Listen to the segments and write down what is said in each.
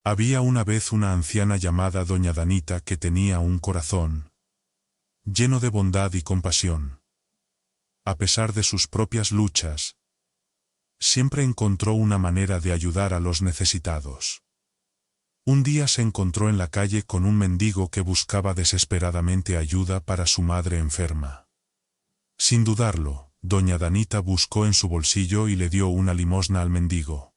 Había una vez una anciana llamada Doña Danita que tenía un corazón lleno de bondad y compasión. A pesar de sus propias luchas, siempre encontró una manera de ayudar a los necesitados. Un día se encontró en la calle con un mendigo que buscaba desesperadamente ayuda para su madre enferma. Sin dudarlo, Doña Danita buscó en su bolsillo y le dio una limosna al mendigo.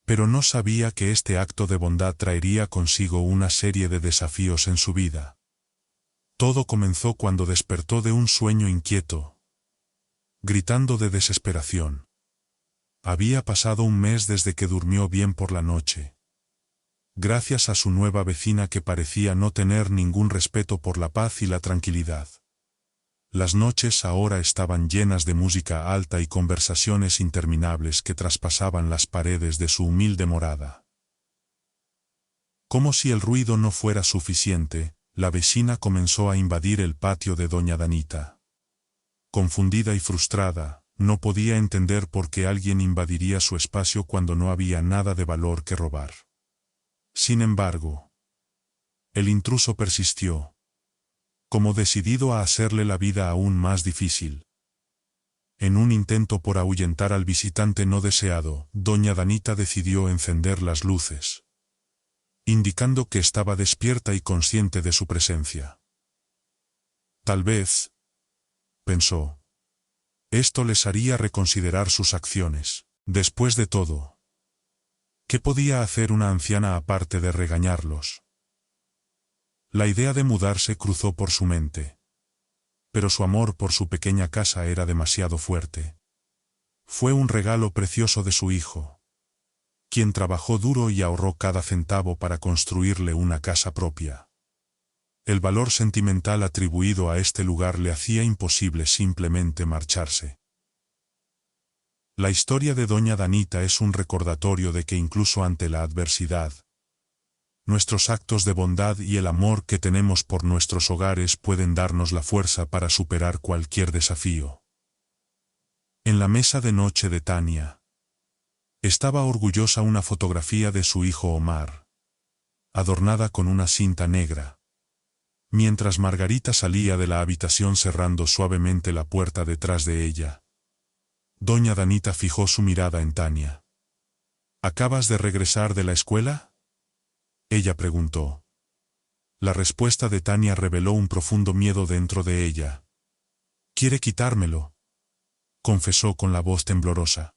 Pero no sabía que este acto de bondad traería consigo una serie de desafíos en su vida. Todo comenzó cuando despertó de un sueño inquieto, gritando de desesperación. Había pasado un mes desde que durmió bien por la noche. Gracias a su nueva vecina que parecía no tener ningún respeto por la paz y la tranquilidad. Las noches ahora estaban llenas de música alta y conversaciones interminables que traspasaban las paredes de su humilde morada. Como si el ruido no fuera suficiente, la vecina comenzó a invadir el patio de Doña Danita. Confundida y frustrada, no podía entender por qué alguien invadiría su espacio cuando no había nada de valor que robar. Sin embargo, el intruso persistió, como decidido a hacerle la vida aún más difícil. En un intento por ahuyentar al visitante no deseado, Doña Danita decidió encender las luces, indicando que estaba despierta y consciente de su presencia. Tal vez, pensó, esto les haría reconsiderar sus acciones. Después de todo, ¿qué podía hacer una anciana aparte de regañarlos? La idea de mudarse cruzó por su mente. Pero su amor por su pequeña casa era demasiado fuerte. Fue un regalo precioso de su hijo, quien trabajó duro y ahorró cada centavo para construirle una casa propia. El valor sentimental atribuido a este lugar le hacía imposible simplemente marcharse. La historia de Doña Danita es un recordatorio de que incluso ante la adversidad, nuestros actos de bondad y el amor que tenemos por nuestros hogares pueden darnos la fuerza para superar cualquier desafío. En la mesa de noche de Tania, estaba orgullosa una fotografía de su hijo Omar, adornada con una cinta negra. Mientras Margarita salía de la habitación cerrando suavemente la puerta detrás de ella, Doña Danita fijó su mirada en Tania. ¿Acabas de regresar de la escuela?, ella preguntó. La respuesta de Tania reveló un profundo miedo dentro de ella. «Quiere quitármelo», confesó con la voz temblorosa.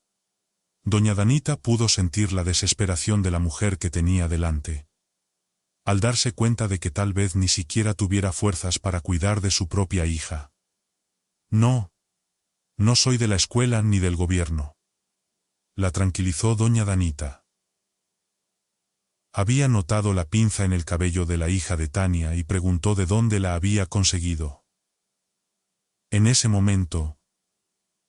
Doña Danita pudo sentir la desesperación de la mujer que tenía delante. Al darse cuenta de que tal vez ni siquiera tuviera fuerzas para cuidar de su propia hija. «No. No soy de la escuela ni del gobierno», la tranquilizó Doña Danita. Había notado la pinza en el cabello de la hija de Tania y preguntó de dónde la había conseguido. En ese momento,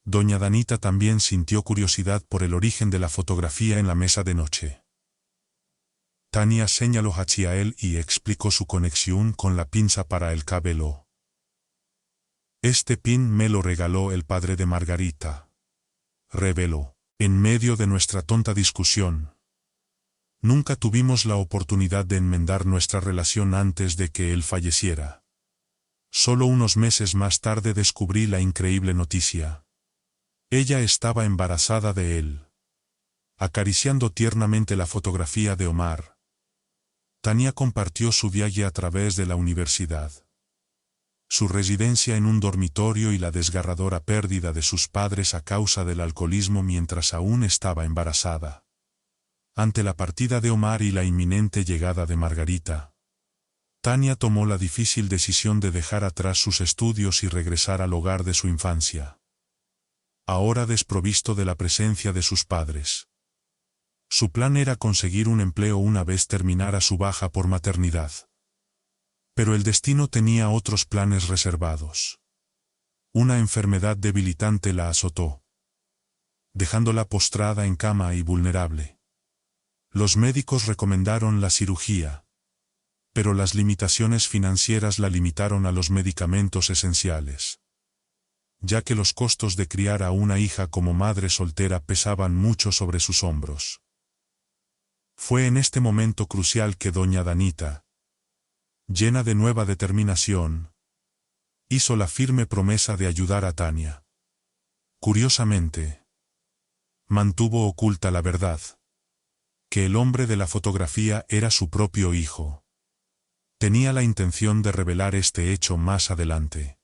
Doña Danita también sintió curiosidad por el origen de la fotografía en la mesa de noche. Tania señaló hacia él y explicó su conexión con la pinza para el cabello. «Este pin me lo regaló el padre de Margarita», reveló. «En medio de nuestra tonta discusión, nunca tuvimos la oportunidad de enmendar nuestra relación antes de que él falleciera. Solo unos meses más tarde descubrí la increíble noticia. Ella estaba embarazada de él». Acariciando tiernamente la fotografía de Omar, Tania compartió su viaje a través de la universidad, su residencia en un dormitorio y la desgarradora pérdida de sus padres a causa del alcoholismo mientras aún estaba embarazada. Ante la partida de Omar y la inminente llegada de Margarita, Tania tomó la difícil decisión de dejar atrás sus estudios y regresar al hogar de su infancia, ahora desprovisto de la presencia de sus padres. Su plan era conseguir un empleo una vez terminara su baja por maternidad. Pero el destino tenía otros planes reservados. Una enfermedad debilitante la azotó, dejándola postrada en cama y vulnerable. Los médicos recomendaron la cirugía, pero las limitaciones financieras la limitaron a los medicamentos esenciales, ya que los costos de criar a una hija como madre soltera pesaban mucho sobre sus hombros. Fue en este momento crucial que doña Danita, llena de nueva determinación, hizo la firme promesa de ayudar a Tania. Curiosamente, mantuvo oculta la verdad, que el hombre de la fotografía era su propio hijo. Tenía la intención de revelar este hecho más adelante.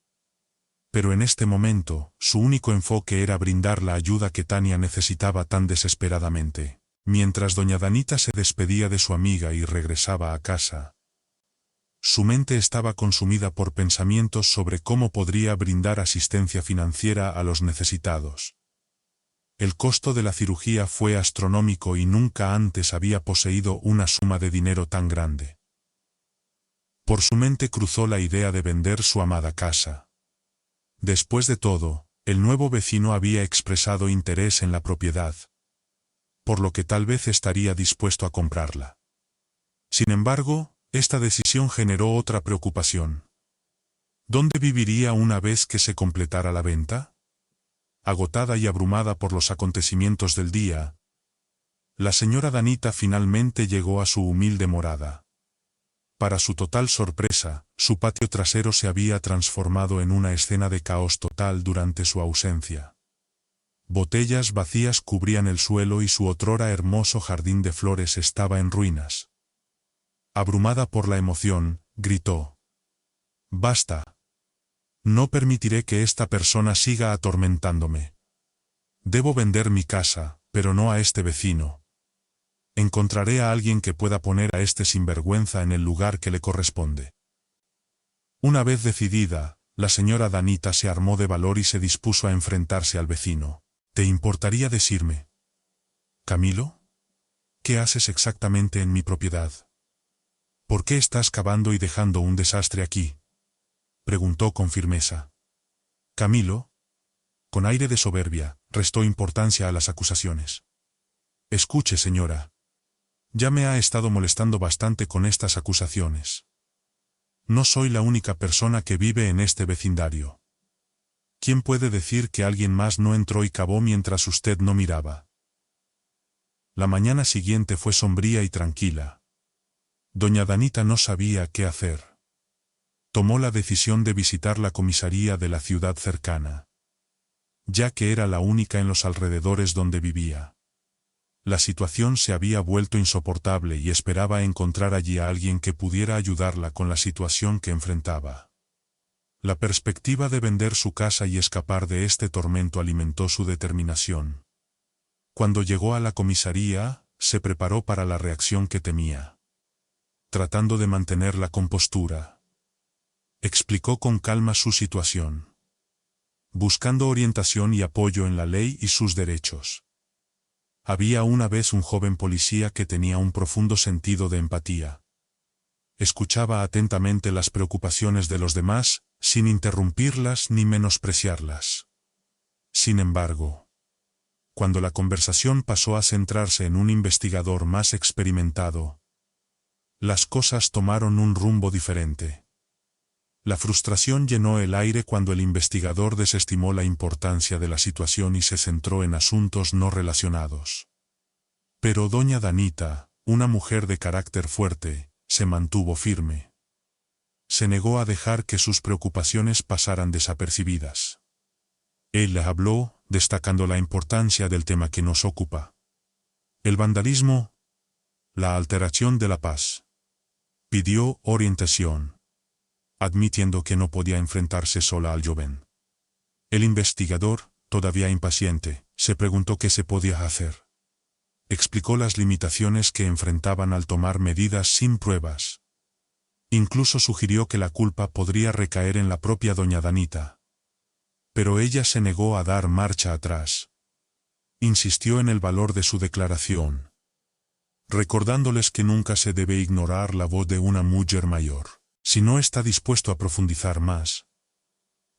Pero en este momento, su único enfoque era brindar la ayuda que Tania necesitaba tan desesperadamente. Mientras doña Danita se despedía de su amiga y regresaba a casa, su mente estaba consumida por pensamientos sobre cómo podría brindar asistencia financiera a los necesitados. El costo de la cirugía fue astronómico y nunca antes había poseído una suma de dinero tan grande. Por su mente cruzó la idea de vender su amada casa. Después de todo, el nuevo vecino había expresado interés en la propiedad, por lo que tal vez estaría dispuesto a comprarla. Sin embargo, esta decisión generó otra preocupación. ¿Dónde viviría una vez que se completara la venta? Agotada y abrumada por los acontecimientos del día, la señora Danita finalmente llegó a su humilde morada. Para su total sorpresa, su patio trasero se había transformado en una escena de caos total durante su ausencia. Botellas vacías cubrían el suelo y su otrora hermoso jardín de flores estaba en ruinas. Abrumada por la emoción, gritó: «¡Basta! No permitiré que esta persona siga atormentándome. Debo vender mi casa, pero no a este vecino. Encontraré a alguien que pueda poner a este sinvergüenza en el lugar que le corresponde». Una vez decidida, la señora Danita se armó de valor y se dispuso a enfrentarse al vecino. «¿Te importaría decirme, Camilo? ¿Qué haces exactamente en mi propiedad? ¿Por qué estás cavando y dejando un desastre aquí?», preguntó con firmeza. Camilo, con aire de soberbia, restó importancia a las acusaciones. «Escuche, señora. Ya me ha estado molestando bastante con estas acusaciones. No soy la única persona que vive en este vecindario. ¿Quién puede decir que alguien más no entró y cavó mientras usted no miraba?». La mañana siguiente fue sombría y tranquila. Doña Danita no sabía qué hacer. Tomó la decisión de visitar la comisaría de la ciudad cercana, ya que era la única en los alrededores donde vivía. La situación se había vuelto insoportable y esperaba encontrar allí a alguien que pudiera ayudarla con la situación que enfrentaba. La perspectiva de vender su casa y escapar de este tormento alimentó su determinación. Cuando llegó a la comisaría, se preparó para la reacción que temía. Tratando de mantener la compostura, explicó con calma su situación, buscando orientación y apoyo en la ley y sus derechos. Había una vez un joven policía que tenía un profundo sentido de empatía. Escuchaba atentamente las preocupaciones de los demás, sin interrumpirlas ni menospreciarlas. Sin embargo, cuando la conversación pasó a centrarse en un investigador más experimentado, las cosas tomaron un rumbo diferente. La frustración llenó el aire cuando el investigador desestimó la importancia de la situación y se centró en asuntos no relacionados. Pero doña Danita, una mujer de carácter fuerte, se mantuvo firme. Se negó a dejar que sus preocupaciones pasaran desapercibidas. Él le habló, destacando la importancia del tema que nos ocupa: el vandalismo, la alteración de la paz. Pidió orientación, admitiendo que no podía enfrentarse sola al joven. El investigador, todavía impaciente, se preguntó qué se podía hacer. Explicó las limitaciones que enfrentaban al tomar medidas sin pruebas. Incluso sugirió que la culpa podría recaer en la propia doña Danita. Pero ella se negó a dar marcha atrás. Insistió en el valor de su declaración, recordándoles que nunca se debe ignorar la voz de una mujer mayor. Si no está dispuesto a profundizar más,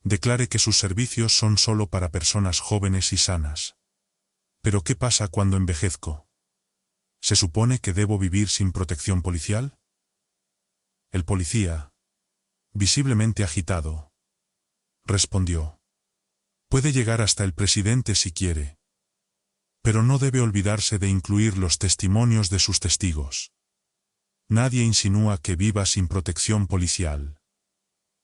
declare que sus servicios son solo para personas jóvenes y sanas. ¿Pero qué pasa cuando envejezco? ¿Se supone que debo vivir sin protección policial? El policía, visiblemente agitado, respondió: «Puede llegar hasta el presidente si quiere. Pero no debe olvidarse de incluir los testimonios de sus testigos. Nadie insinúa que viva sin protección policial.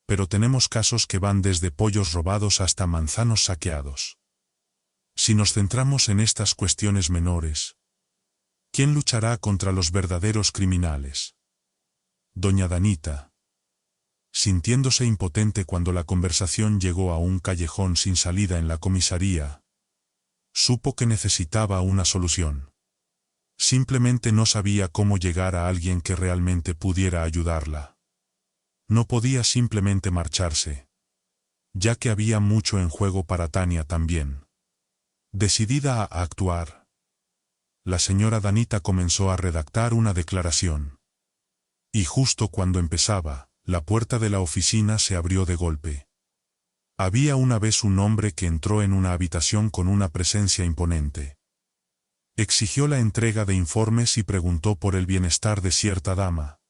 Pero tenemos casos que van desde pollos robados hasta manzanos saqueados. Si nos centramos en estas cuestiones menores, ¿quién luchará contra los verdaderos criminales? Doña Danita, sintiéndose impotente cuando la conversación llegó a un callejón sin salida en la comisaría, supo que necesitaba una solución. Simplemente no sabía cómo llegar a alguien que realmente pudiera ayudarla. No podía simplemente marcharse, ya que había mucho en juego para Tania también. Decidida a actuar, la señora Danita comenzó a redactar una declaración. Y justo cuando empezaba, la puerta de la oficina se abrió de golpe. Había una vez un hombre que entró en una habitación con una presencia imponente. Exigió la entrega de informes y preguntó por el bienestar de cierta dama.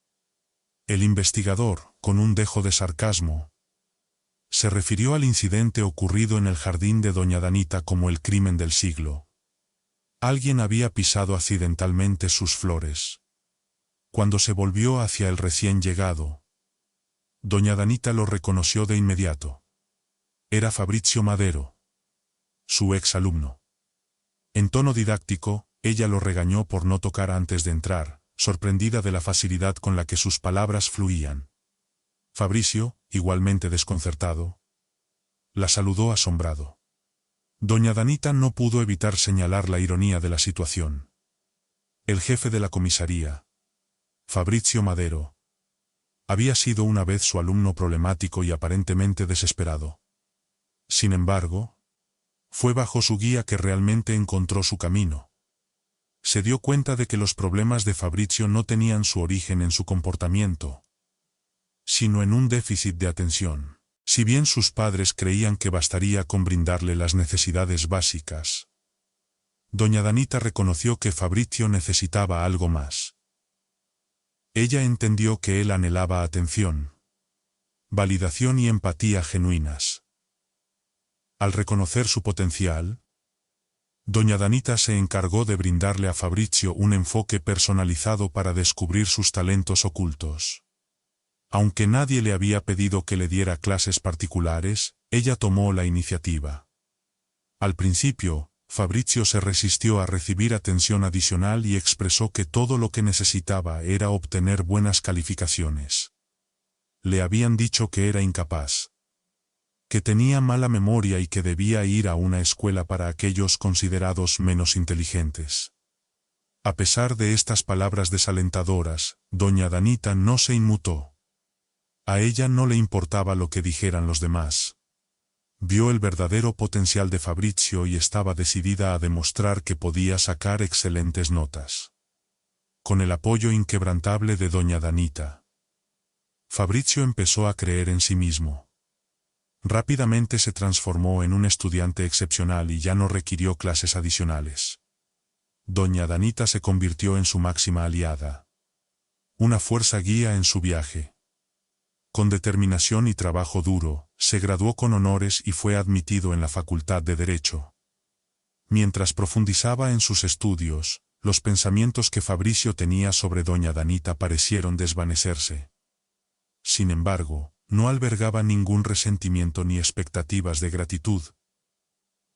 El investigador, con un dejo de sarcasmo, se refirió al incidente ocurrido en el jardín de doña Danita como el crimen del siglo. Alguien había pisado accidentalmente sus flores. Cuando se volvió hacia el recién llegado, doña Danita lo reconoció de inmediato. Era Fabrizio Madero, su exalumno. En tono didáctico, ella lo regañó por no tocar antes de entrar, sorprendida de la facilidad con la que sus palabras fluían. Fabrizio, igualmente desconcertado, la saludó asombrado. Doña Danita no pudo evitar señalar la ironía de la situación. El jefe de la comisaría, Fabrizio Madero, había sido una vez su alumno problemático y aparentemente desesperado. Sin embargo, fue bajo su guía que realmente encontró su camino. Se dio cuenta de que los problemas de Fabrizio no tenían su origen en su comportamiento, sino en un déficit de atención. Si bien sus padres creían que bastaría con brindarle las necesidades básicas, doña Danita reconoció que Fabrizio necesitaba algo más. Ella entendió que él anhelaba atención, validación y empatía genuinas. Al reconocer su potencial, doña Danita se encargó de brindarle a Fabrizio un enfoque personalizado para descubrir sus talentos ocultos. Aunque nadie le había pedido que le diera clases particulares, ella tomó la iniciativa. Al principio, Fabrizio se resistió a recibir atención adicional y expresó que todo lo que necesitaba era obtener buenas calificaciones. Le habían dicho que era incapaz, que tenía mala memoria y que debía ir a una escuela para aquellos considerados menos inteligentes. A pesar de estas palabras desalentadoras, doña Danita no se inmutó. A ella no le importaba lo que dijeran los demás. Vio el verdadero potencial de Fabrizio y estaba decidida a demostrar que podía sacar excelentes notas. Con el apoyo inquebrantable de doña Danita, Fabrizio empezó a creer en sí mismo. Rápidamente se transformó en un estudiante excepcional y ya no requirió clases adicionales. Doña Danita se convirtió en su máxima aliada, una fuerza guía en su viaje. Con determinación y trabajo duro, se graduó con honores y fue admitido en la Facultad de Derecho. Mientras profundizaba en sus estudios, los pensamientos que Fabrizio tenía sobre doña Danita parecieron desvanecerse. Sin embargo, no albergaba ningún resentimiento ni expectativas de gratitud,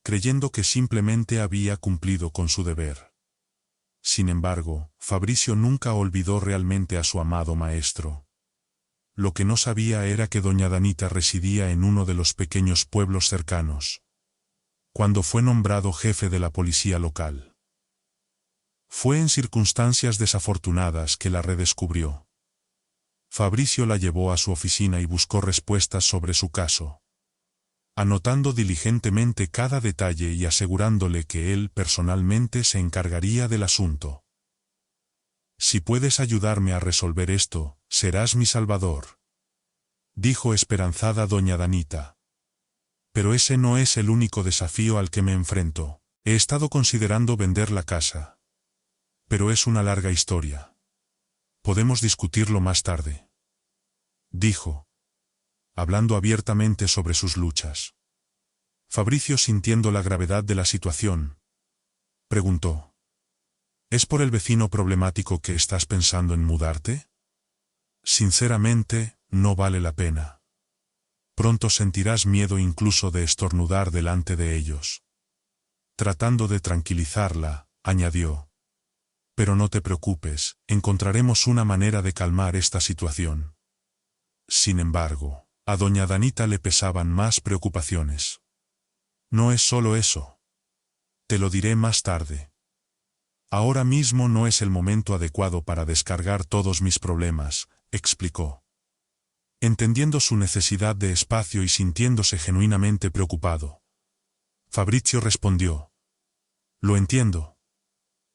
creyendo que simplemente había cumplido con su deber. Sin embargo, Fabrizio nunca olvidó realmente a su amado maestro. Lo que no sabía era que doña Danita residía en uno de los pequeños pueblos cercanos, cuando fue nombrado jefe de la policía local. Fue en circunstancias desafortunadas que la redescubrió. Fabrizio la llevó a su oficina y buscó respuestas sobre su caso, anotando diligentemente cada detalle y asegurándole que él personalmente se encargaría del asunto. «Si puedes ayudarme a resolver esto, serás mi salvador», dijo esperanzada doña Danita. «Pero ese no es el único desafío al que me enfrento. He estado considerando vender la casa. Pero es una larga historia. Podemos discutirlo más tarde», dijo, hablando abiertamente sobre sus luchas. Fabrizio, sintiendo la gravedad de la situación, Preguntó. ¿Es por el vecino problemático que estás pensando en mudarte? Sinceramente, no vale la pena. Pronto sentirás miedo incluso de estornudar delante de ellos. Tratando de tranquilizarla, añadió. Pero no te preocupes, encontraremos una manera de calmar esta situación. Sin embargo, a doña Danita le pesaban más preocupaciones. No es solo eso. Te lo diré más tarde. Ahora mismo no es el momento adecuado para descargar todos mis problemas, explicó. Entendiendo su necesidad de espacio y sintiéndose genuinamente preocupado. Fabrizio respondió. Lo entiendo.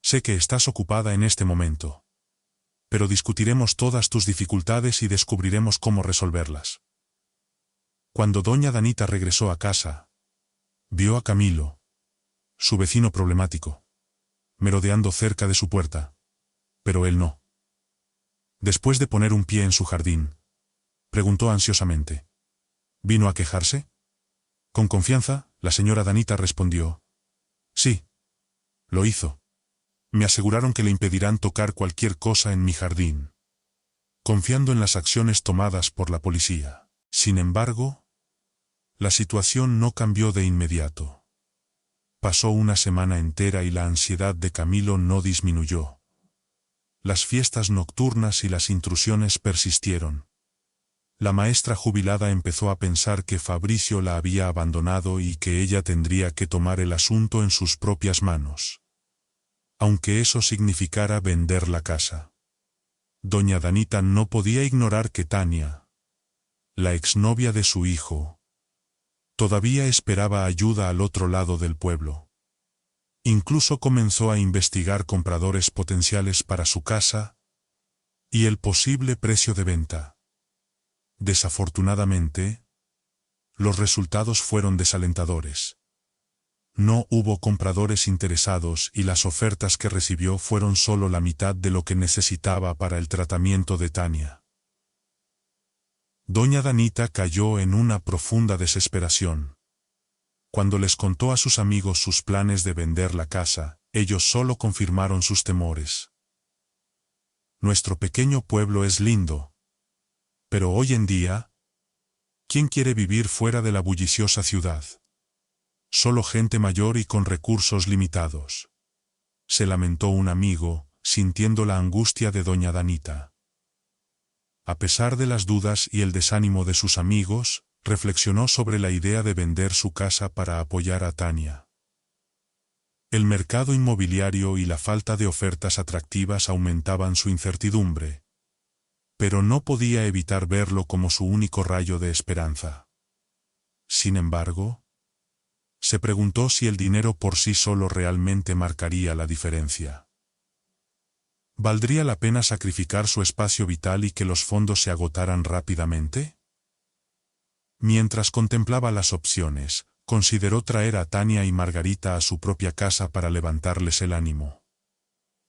Sé que estás ocupada en este momento. Pero discutiremos todas tus dificultades y descubriremos cómo resolverlas. Cuando doña Danita regresó a casa, vio a Camilo, su vecino problemático, merodeando cerca de su puerta. Pero él no. Después de poner un pie en su jardín, preguntó ansiosamente. ¿Vino a quejarse? Con confianza, la señora Danita respondió. Sí. Lo hizo. Me aseguraron que le impedirán tocar cualquier cosa en mi jardín. Confiando en las acciones tomadas por la policía. Sin embargo, la situación no cambió de inmediato. Pasó una semana entera y la ansiedad de Camilo no disminuyó. Las fiestas nocturnas y las intrusiones persistieron. La maestra jubilada empezó a pensar que Fabrizio la había abandonado y que ella tendría que tomar el asunto en sus propias manos. Aunque eso significara vender la casa. Doña Danita no podía ignorar que Tania, la exnovia de su hijo, todavía esperaba ayuda al otro lado del pueblo. Incluso comenzó a investigar compradores potenciales para su casa y el posible precio de venta. Desafortunadamente, los resultados fueron desalentadores. No hubo compradores interesados y las ofertas que recibió fueron solo la mitad de lo que necesitaba para el tratamiento de Tania. Doña Danita cayó en una profunda desesperación. Cuando les contó a sus amigos sus planes de vender la casa, ellos solo confirmaron sus temores. Nuestro pequeño pueblo es lindo. Pero hoy en día, ¿quién quiere vivir fuera de la bulliciosa ciudad? Solo gente mayor y con recursos limitados. Se lamentó un amigo, sintiendo la angustia de doña Danita. A pesar de las dudas y el desánimo de sus amigos, reflexionó sobre la idea de vender su casa para apoyar a Tania. El mercado inmobiliario y la falta de ofertas atractivas aumentaban su incertidumbre. Pero no podía evitar verlo como su único rayo de esperanza. Sin embargo, se preguntó si el dinero por sí solo realmente marcaría la diferencia. ¿Valdría la pena sacrificar su espacio vital y que los fondos se agotaran rápidamente? Mientras contemplaba las opciones, consideró traer a Tania y Margarita a su propia casa para levantarles el ánimo.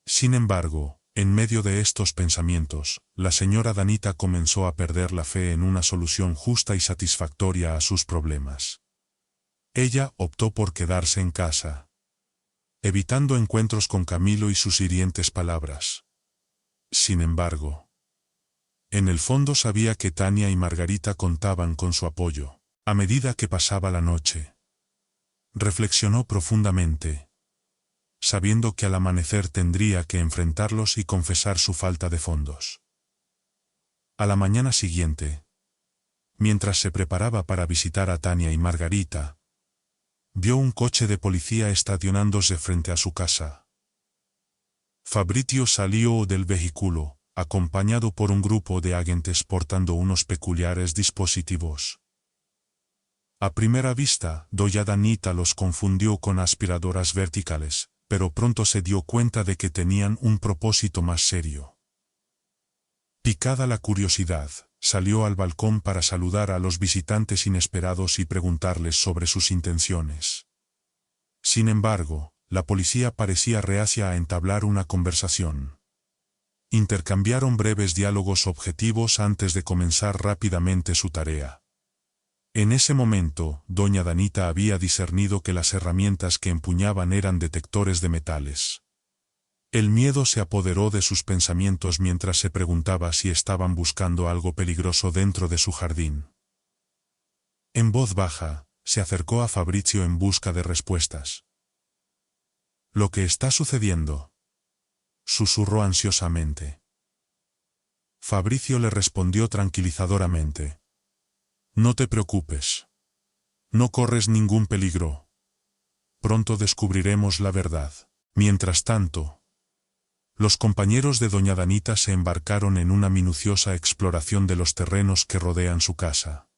Sin embargo, en medio de estos pensamientos, la señora Danita comenzó a perder la fe en una solución justa y satisfactoria a sus problemas. Ella optó por quedarse en casa, evitando encuentros con Camilo y sus hirientes palabras. Sin embargo, en el fondo sabía que Tania y Margarita contaban con su apoyo. A medida que pasaba la noche, reflexionó profundamente, sabiendo que al amanecer tendría que enfrentarlos y confesar su falta de fondos. A la mañana siguiente, mientras se preparaba para visitar a Tania y Margarita, vio un coche de policía estacionándose frente a su casa. Fabrizio salió del vehículo, acompañado por un grupo de agentes portando unos peculiares dispositivos. A primera vista, doña Danita los confundió con aspiradoras verticales, pero pronto se dio cuenta de que tenían un propósito más serio. Picada la curiosidad, salió al balcón para saludar a los visitantes inesperados y preguntarles sobre sus intenciones. Sin embargo, la policía parecía reacia a entablar una conversación. Intercambiaron breves diálogos objetivos antes de comenzar rápidamente su tarea. En ese momento, doña Danita había discernido que las herramientas que empuñaban eran detectores de metales. El miedo se apoderó de sus pensamientos mientras se preguntaba si estaban buscando algo peligroso dentro de su jardín. En voz baja, se acercó a Fabrizio en busca de respuestas. «¿Lo que está sucediendo?», susurró ansiosamente. Fabrizio le respondió tranquilizadoramente. «No te preocupes. No corres ningún peligro. Pronto descubriremos la verdad». Mientras tanto, los compañeros de doña Danita se embarcaron en una minuciosa exploración de los terrenos que rodean su casa.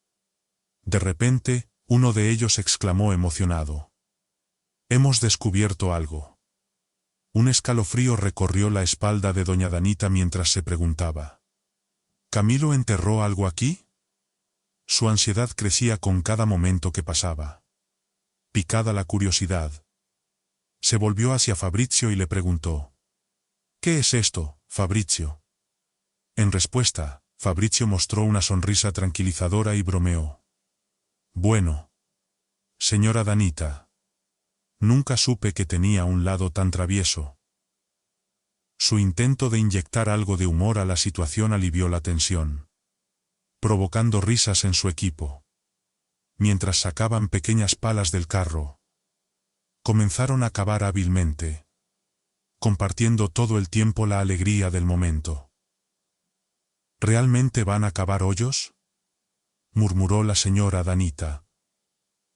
De repente, uno de ellos exclamó emocionado. «Hemos descubierto algo». Un escalofrío recorrió la espalda de doña Danita mientras se preguntaba. ¿Camilo enterró algo aquí? Su ansiedad crecía con cada momento que pasaba. Picada la curiosidad, se volvió hacia Fabrizio y le preguntó. «¿Qué es esto, Fabrizio?» En respuesta, Fabrizio mostró una sonrisa tranquilizadora y bromeó. «Bueno, señora Danita, nunca supe que tenía un lado tan travieso». Su intento de inyectar algo de humor a la situación alivió la tensión, provocando risas en su equipo. Mientras sacaban pequeñas palas del carro, comenzaron a cavar hábilmente, compartiendo todo el tiempo la alegría del momento. ¿Realmente van a cavar hoyos?, murmuró la señora Danita.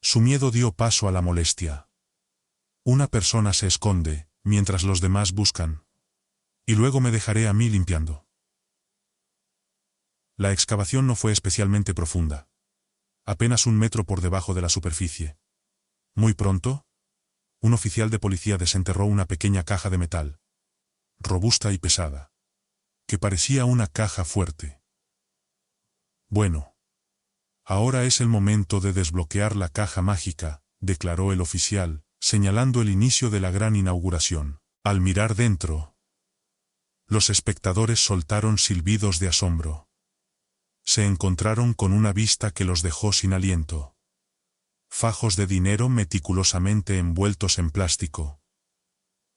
Su miedo dio paso a la molestia. Una persona se esconde, mientras los demás buscan. Y luego me dejaré a mí limpiando. La excavación no fue especialmente profunda. Apenas 1 metro por debajo de la superficie. Muy pronto, un oficial de policía desenterró una pequeña caja de metal, robusta y pesada, que parecía una caja fuerte. «Bueno, ahora es el momento de desbloquear la caja mágica», declaró el oficial, señalando el inicio de la gran inauguración. Al mirar dentro, los espectadores soltaron silbidos de asombro. Se encontraron con una vista que los dejó sin aliento. Fajos de dinero meticulosamente envueltos en plástico,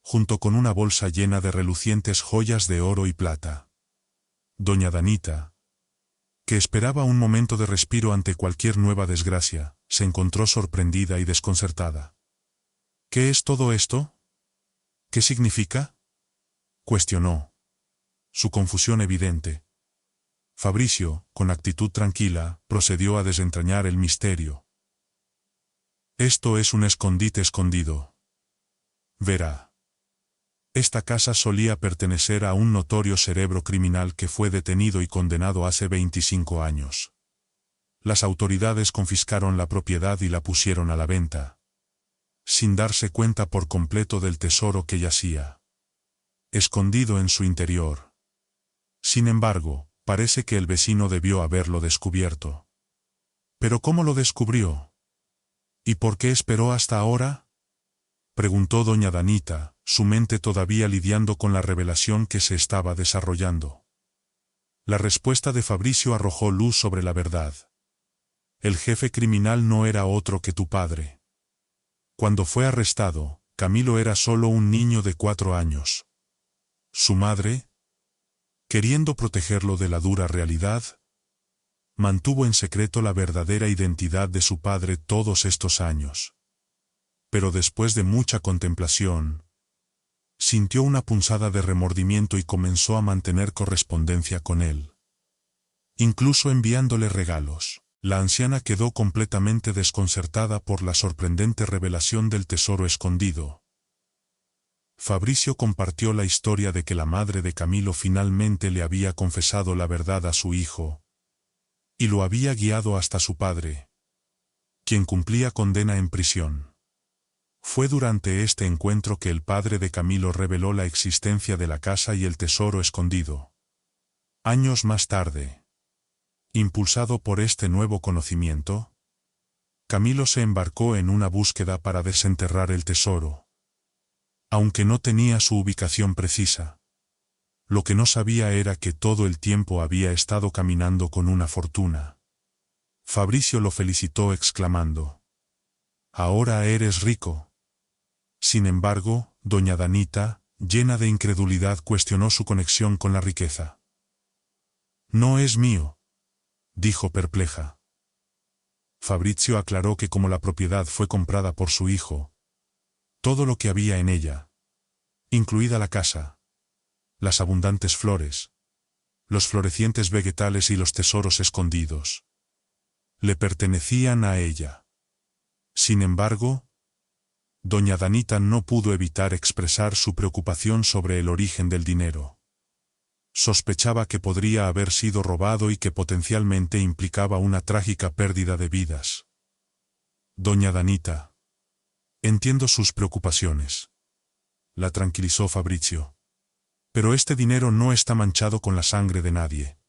junto con una bolsa llena de relucientes joyas de oro y plata. Doña Danita, que esperaba un momento de respiro ante cualquier nueva desgracia, se encontró sorprendida y desconcertada. «¿Qué es todo esto? ¿Qué significa?», cuestionó, su confusión evidente. Fabrizio, con actitud tranquila, procedió a desentrañar el misterio. «Esto es un escondite escondido. Verá. Esta casa solía pertenecer a un notorio cerebro criminal que fue detenido y condenado hace 25 años. Las autoridades confiscaron la propiedad y la pusieron a la venta, sin darse cuenta por completo del tesoro que yacía escondido en su interior. Sin embargo, parece que el vecino debió haberlo descubierto. ¿Pero cómo lo descubrió? ¿Y por qué esperó hasta ahora?», preguntó doña Danita, su mente todavía lidiando con la revelación que se estaba desarrollando. La respuesta de Fabrizio arrojó luz sobre la verdad. «El jefe criminal no era otro que tu padre. Cuando fue arrestado, Camilo era solo un niño de 4 años. Su madre, queriendo protegerlo de la dura realidad, mantuvo en secreto la verdadera identidad de su padre todos estos años. Pero después de mucha contemplación, sintió una punzada de remordimiento y comenzó a mantener correspondencia con él, incluso enviándole regalos». La anciana quedó completamente desconcertada por la sorprendente revelación del tesoro escondido. Fabrizio compartió la historia de que la madre de Camilo finalmente le había confesado la verdad a su hijo, y lo había guiado hasta su padre, quien cumplía condena en prisión. Fue durante este encuentro que el padre de Camilo reveló la existencia de la casa y el tesoro escondido. Años más tarde, impulsado por este nuevo conocimiento, Camilo se embarcó en una búsqueda para desenterrar el tesoro. Aunque no tenía su ubicación precisa, lo que no sabía era que todo el tiempo había estado caminando con una fortuna. Fabricio lo felicitó exclamando: «Ahora eres rico». Sin embargo, doña Danita, llena de incredulidad, cuestionó su conexión con la riqueza. «No es mío», dijo perpleja. Fabricio aclaró que como la propiedad fue comprada por su hijo, todo lo que había en ella, incluida la casa, las abundantes flores, los florecientes vegetales y los tesoros escondidos, le pertenecían a ella. Sin embargo, doña Danita no pudo evitar expresar su preocupación sobre el origen del dinero. Sospechaba que podría haber sido robado y que potencialmente implicaba una trágica pérdida de vidas. «Doña Danita, entiendo sus preocupaciones», la tranquilizó Fabricio. «Pero este dinero no está manchado con la sangre de nadie.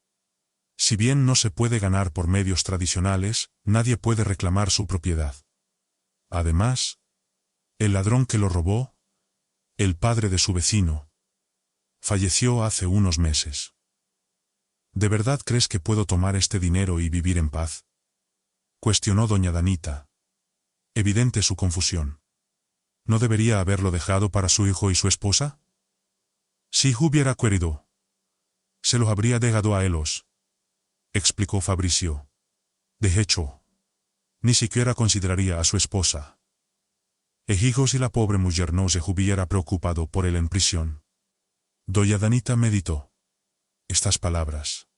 Si bien no se puede ganar por medios tradicionales, nadie puede reclamar su propiedad. Además, el ladrón que lo robó, el padre de su vecino, falleció hace unos meses. ¿De verdad crees que puedo tomar este dinero y vivir en paz?», cuestionó doña Danita. Evidente su confusión. ¿No debería haberlo dejado para su hijo y su esposa? «Si hubiera querido, se los habría dejado a ellos», explicó Fabricio. «De hecho, ni siquiera consideraría a su esposa. El hijo si la pobre mujer no se hubiera preocupado por él en prisión». Doña Danita meditó estas palabras.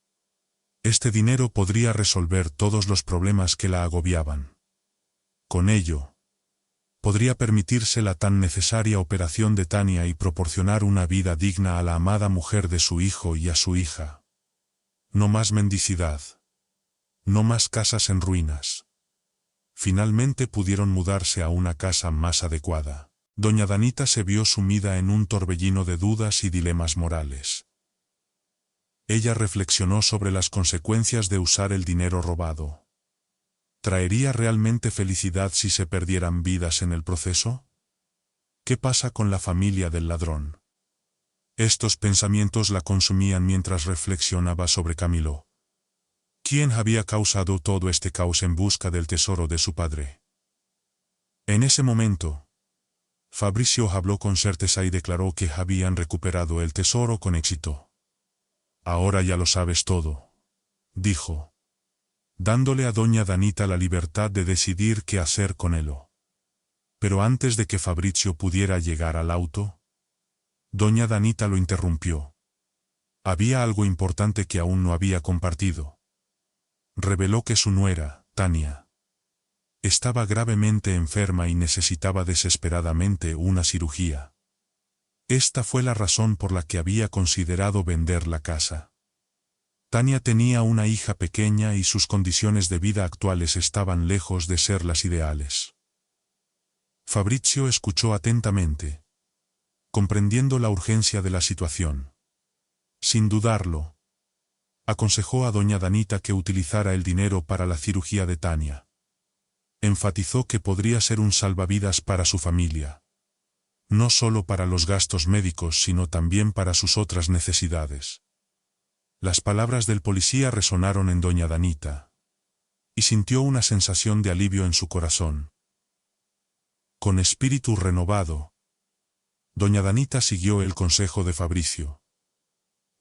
Este dinero podría resolver todos los problemas que la agobiaban. Con ello, podría permitirse la tan necesaria operación de Tania y proporcionar una vida digna a la amada mujer de su hijo y a su hija. No más mendicidad. No más casas en ruinas. Finalmente pudieron mudarse a una casa más adecuada. Doña Danita se vio sumida en un torbellino de dudas y dilemas morales. Ella reflexionó sobre las consecuencias de usar el dinero robado. ¿Traería realmente felicidad si se perdieran vidas en el proceso? ¿Qué pasa con la familia del ladrón? Estos pensamientos la consumían mientras reflexionaba sobre Camilo. ¿Quién había causado todo este caos en busca del tesoro de su padre? En ese momento, Fabricio habló con certeza y declaró que habían recuperado el tesoro con éxito. «Ahora ya lo sabes todo», dijo, dándole a doña Danita la libertad de decidir qué hacer con él. Pero antes de que Fabricio pudiera llegar al auto, doña Danita lo interrumpió. Había algo importante que aún no había compartido. Reveló que su nuera, Tania, estaba gravemente enferma y necesitaba desesperadamente una cirugía. Esta fue la razón por la que había considerado vender la casa. Tania tenía una hija pequeña y sus condiciones de vida actuales estaban lejos de ser las ideales. Fabricio escuchó atentamente, comprendiendo la urgencia de la situación. Sin dudarlo, aconsejó a doña Danita que utilizara el dinero para la cirugía de Tania. Enfatizó que podría ser un salvavidas para su familia. No solo para los gastos médicos sino también para sus otras necesidades. Las palabras del policía resonaron en doña Danita, y sintió una sensación de alivio en su corazón. Con espíritu renovado, doña Danita siguió el consejo de Fabricio.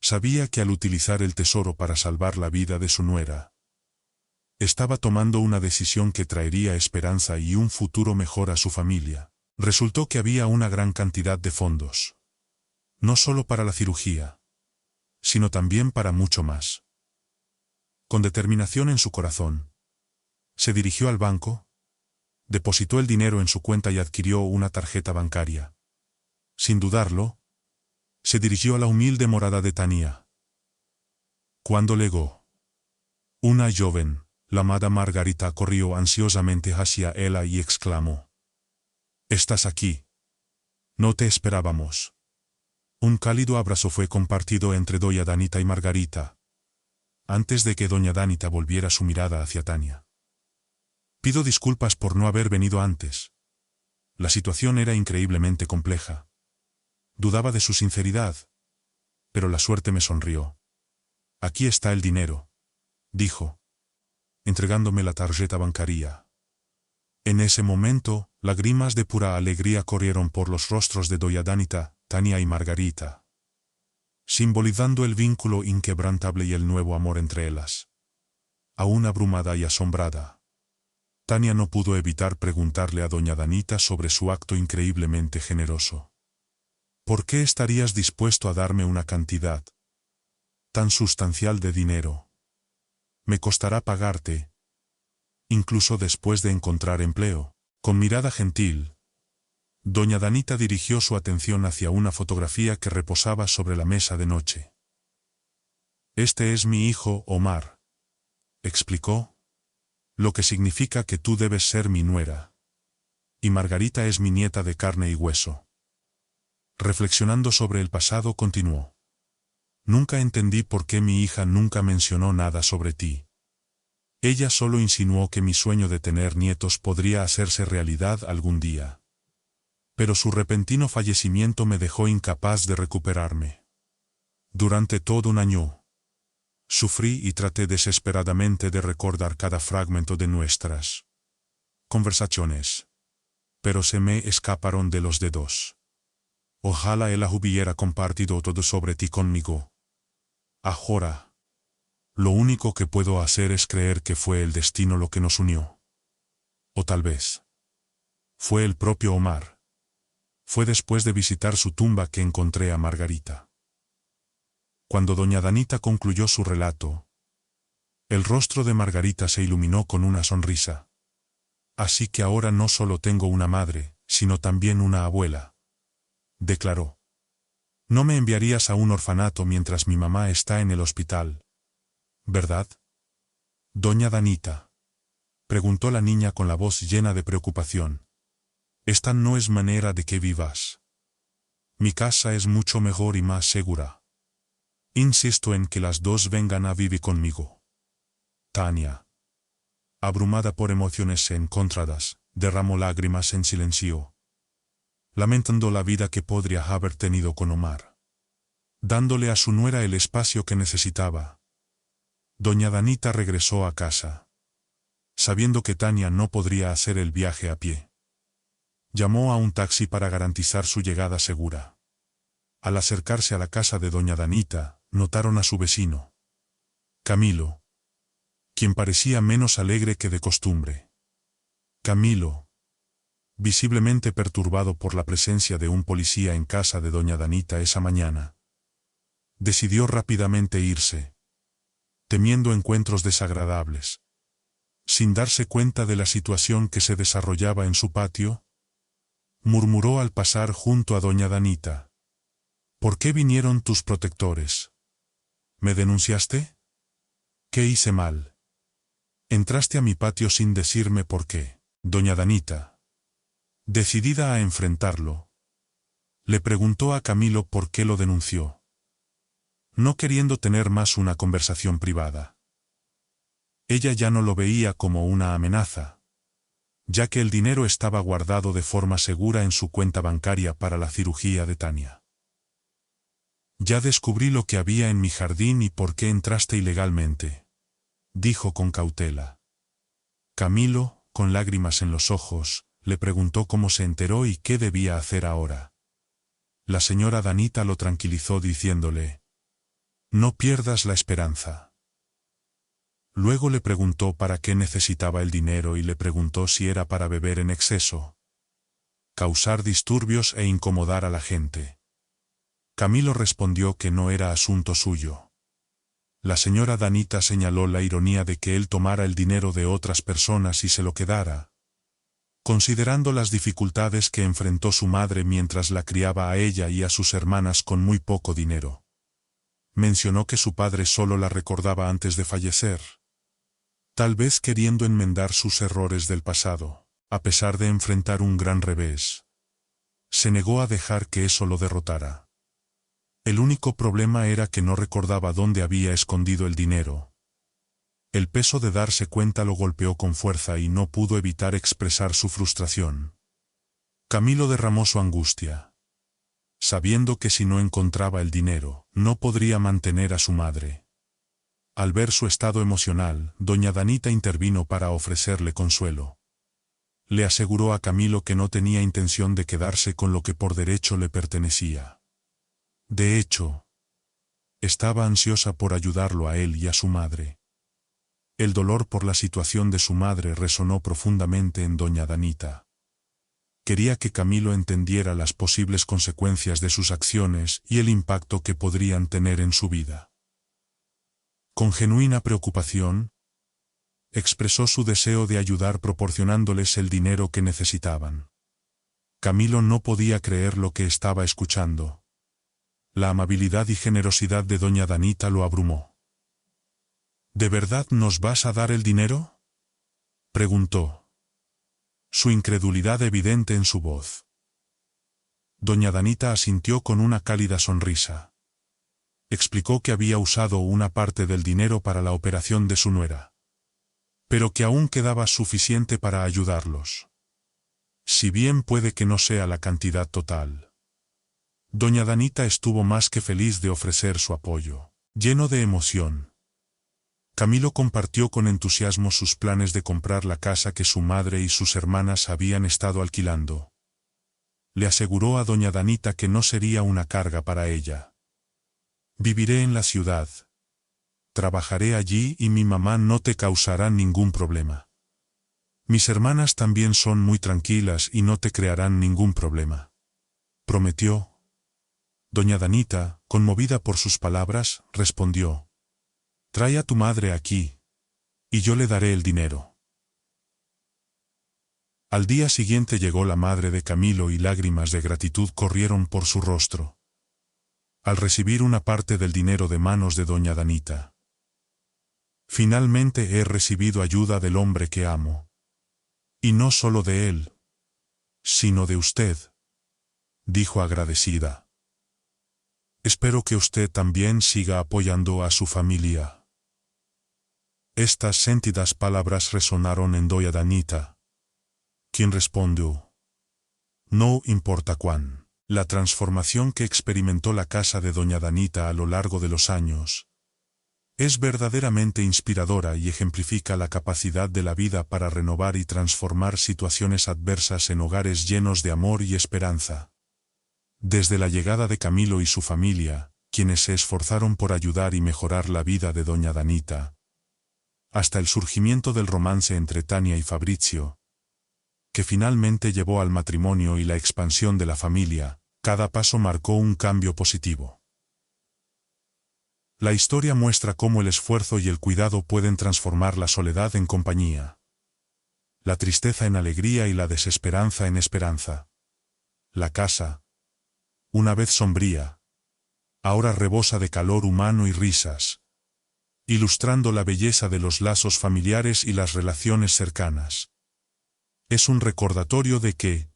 Sabía que al utilizar el tesoro para salvar la vida de su nuera, estaba tomando una decisión que traería esperanza y un futuro mejor a su familia. Resultó que había una gran cantidad de fondos. No solo para la cirugía, sino también para mucho más. Con determinación en su corazón, se dirigió al banco, depositó el dinero en su cuenta y adquirió una tarjeta bancaria. Sin dudarlo, se dirigió a la humilde morada de Tania. Cuando llegó, una joven, la amada Margarita, corrió ansiosamente hacia ella y exclamó: «¿Estás aquí? No te esperábamos». Un cálido abrazo fue compartido entre doña Danita y Margarita, antes de que doña Danita volviera su mirada hacia Tania. «Pido disculpas por no haber venido antes. La situación era increíblemente compleja. Dudaba de su sinceridad, pero la suerte me sonrió. Aquí está el dinero», dijo. entregándome la tarjeta bancaria. En ese momento, lágrimas de pura alegría corrieron por los rostros de doña Danita, Tania y Margarita, simbolizando el vínculo inquebrantable y el nuevo amor entre ellas. Aún abrumada y asombrada, Tania no pudo evitar preguntarle a doña Danita sobre su acto increíblemente generoso. ¿Por qué estarías dispuesto a darme una cantidad tan sustancial de dinero? Me costará pagarte, incluso después de encontrar empleo. Con mirada gentil, doña Danita dirigió su atención hacia una fotografía que reposaba sobre la mesa de noche. Este es mi hijo, Omar, explicó, lo que significa que tú debes ser mi nuera. Y Margarita es mi nieta de carne y hueso. Reflexionando sobre el pasado, continuó. Nunca entendí por qué mi hija nunca mencionó nada sobre ti. Ella solo insinuó que mi sueño de tener nietos podría hacerse realidad algún día. Pero su repentino fallecimiento me dejó incapaz de recuperarme. Durante todo un año, sufrí y traté desesperadamente de recordar cada fragmento de nuestras conversaciones, pero se me escaparon de los dedos. Ojalá ella hubiera compartido todo sobre ti conmigo. Ahora, lo único que puedo hacer es creer que fue el destino lo que nos unió. O tal vez fue el propio Omar. Fue después de visitar su tumba que encontré a Margarita. Cuando doña Danita concluyó su relato, el rostro de Margarita se iluminó con una sonrisa. Así que ahora no solo tengo una madre, sino también una abuela, declaró. No me enviarías a un orfanato mientras mi mamá está en el hospital, ¿verdad? Doña Danita, preguntó la niña con la voz llena de preocupación. Esta no es manera de que vivas. Mi casa es mucho mejor y más segura. Insisto en que las dos vengan a vivir conmigo. Tania, abrumada por emociones encontradas, derramó lágrimas en silencio, lamentando la vida que podría haber tenido con Omar, dándole a su nuera el espacio que necesitaba. Doña Danita regresó a casa, sabiendo que Tania no podría hacer el viaje a pie. Llamó a un taxi para garantizar su llegada segura. Al acercarse a la casa de doña Danita, notaron a su vecino, Camilo, quien parecía menos alegre que de costumbre. Camilo, visiblemente perturbado por la presencia de un policía en casa de doña Danita esa mañana, decidió rápidamente irse, temiendo encuentros desagradables. Sin darse cuenta de la situación que se desarrollaba en su patio, murmuró al pasar junto a doña Danita. ¿Por qué vinieron tus protectores? ¿Me denunciaste? ¿Qué hice mal? Entraste a mi patio sin decirme por qué. Doña Danita, decidida a enfrentarlo, le preguntó a Camilo por qué lo denunció, no queriendo tener más una conversación privada. Ella ya no lo veía como una amenaza, ya que el dinero estaba guardado de forma segura en su cuenta bancaria para la cirugía de Tania. Ya descubrí lo que había en mi jardín y por qué entraste ilegalmente, dijo con cautela. Camilo, con lágrimas en los ojos, le preguntó cómo se enteró y qué debía hacer ahora. La señora Danita lo tranquilizó diciéndole: no pierdas la esperanza. Luego le preguntó para qué necesitaba el dinero y le preguntó si era para beber en exceso, causar disturbios e incomodar a la gente. Camilo respondió que no era asunto suyo. La señora Danita señaló la ironía de que él tomara el dinero de otras personas y se lo quedara, considerando las dificultades que enfrentó su madre mientras la criaba a ella y a sus hermanas con muy poco dinero. Mencionó que su padre solo la recordaba antes de fallecer, tal vez queriendo enmendar sus errores del pasado. A pesar de enfrentar un gran revés, se negó a dejar que eso lo derrotara. El único problema era que no recordaba dónde había escondido el dinero. El peso de darse cuenta lo golpeó con fuerza y no pudo evitar expresar su frustración. Camilo derramó su angustia, sabiendo que si no encontraba el dinero, no podría mantener a su madre. Al ver su estado emocional, doña Danita intervino para ofrecerle consuelo. Le aseguró a Camilo que no tenía intención de quedarse con lo que por derecho le pertenecía. De hecho, estaba ansiosa por ayudarlo a él y a su madre. El dolor por la situación de su madre resonó profundamente en doña Danita. Quería que Camilo entendiera las posibles consecuencias de sus acciones y el impacto que podrían tener en su vida. Con genuina preocupación, expresó su deseo de ayudar proporcionándoles el dinero que necesitaban. Camilo no podía creer lo que estaba escuchando. La amabilidad y generosidad de doña Danita lo abrumó. ¿De verdad nos vas a dar el dinero?, preguntó, su incredulidad evidente en su voz. Doña Danita asintió con una cálida sonrisa. Explicó que había usado una parte del dinero para la operación de su nuera, pero que aún quedaba suficiente para ayudarlos. Si bien puede que no sea la cantidad total. Doña Danita estuvo más que feliz de ofrecer su apoyo. Lleno de emoción, Camilo compartió con entusiasmo sus planes de comprar la casa que su madre y sus hermanas habían estado alquilando. Le aseguró a doña Danita que no sería una carga para ella. Viviré en la ciudad. Trabajaré allí y mi mamá no te causará ningún problema. Mis hermanas también son muy tranquilas y no te crearán ningún problema, prometió. Doña Danita, conmovida por sus palabras, respondió: «Trae a tu madre aquí, y yo le daré el dinero». Al día siguiente llegó la madre de Camilo y lágrimas de gratitud corrieron por su rostro al recibir una parte del dinero de manos de doña Danita. «Finalmente he recibido ayuda del hombre que amo. Y no solo de él, sino de usted», dijo agradecida. «Espero que usted también siga apoyando a su familia». Estas sentidas palabras resonaron en doña Danita, quien respondió: «No importa cuán». La transformación que experimentó la casa de doña Danita a lo largo de los años es verdaderamente inspiradora y ejemplifica la capacidad de la vida para renovar y transformar situaciones adversas en hogares llenos de amor y esperanza. Desde la llegada de Camilo y su familia, quienes se esforzaron por ayudar y mejorar la vida de doña Danita, hasta el surgimiento del romance entre Tania y Fabrizio, que finalmente llevó al matrimonio y la expansión de la familia, cada paso marcó un cambio positivo. La historia muestra cómo el esfuerzo y el cuidado pueden transformar la soledad en compañía, la tristeza en alegría y la desesperanza en esperanza. La casa, una vez sombría, ahora rebosa de calor humano y risas, ilustrando la belleza de los lazos familiares y las relaciones cercanas. Es un recordatorio de que,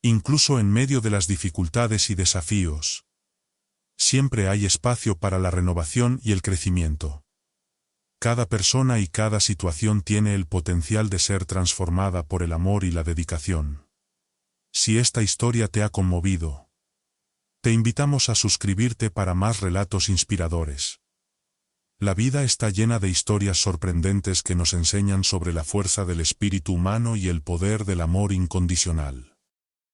incluso en medio de las dificultades y desafíos, siempre hay espacio para la renovación y el crecimiento. Cada persona y cada situación tiene el potencial de ser transformada por el amor y la dedicación. Si esta historia te ha conmovido, te invitamos a suscribirte para más relatos inspiradores. La vida está llena de historias sorprendentes que nos enseñan sobre la fuerza del espíritu humano y el poder del amor incondicional.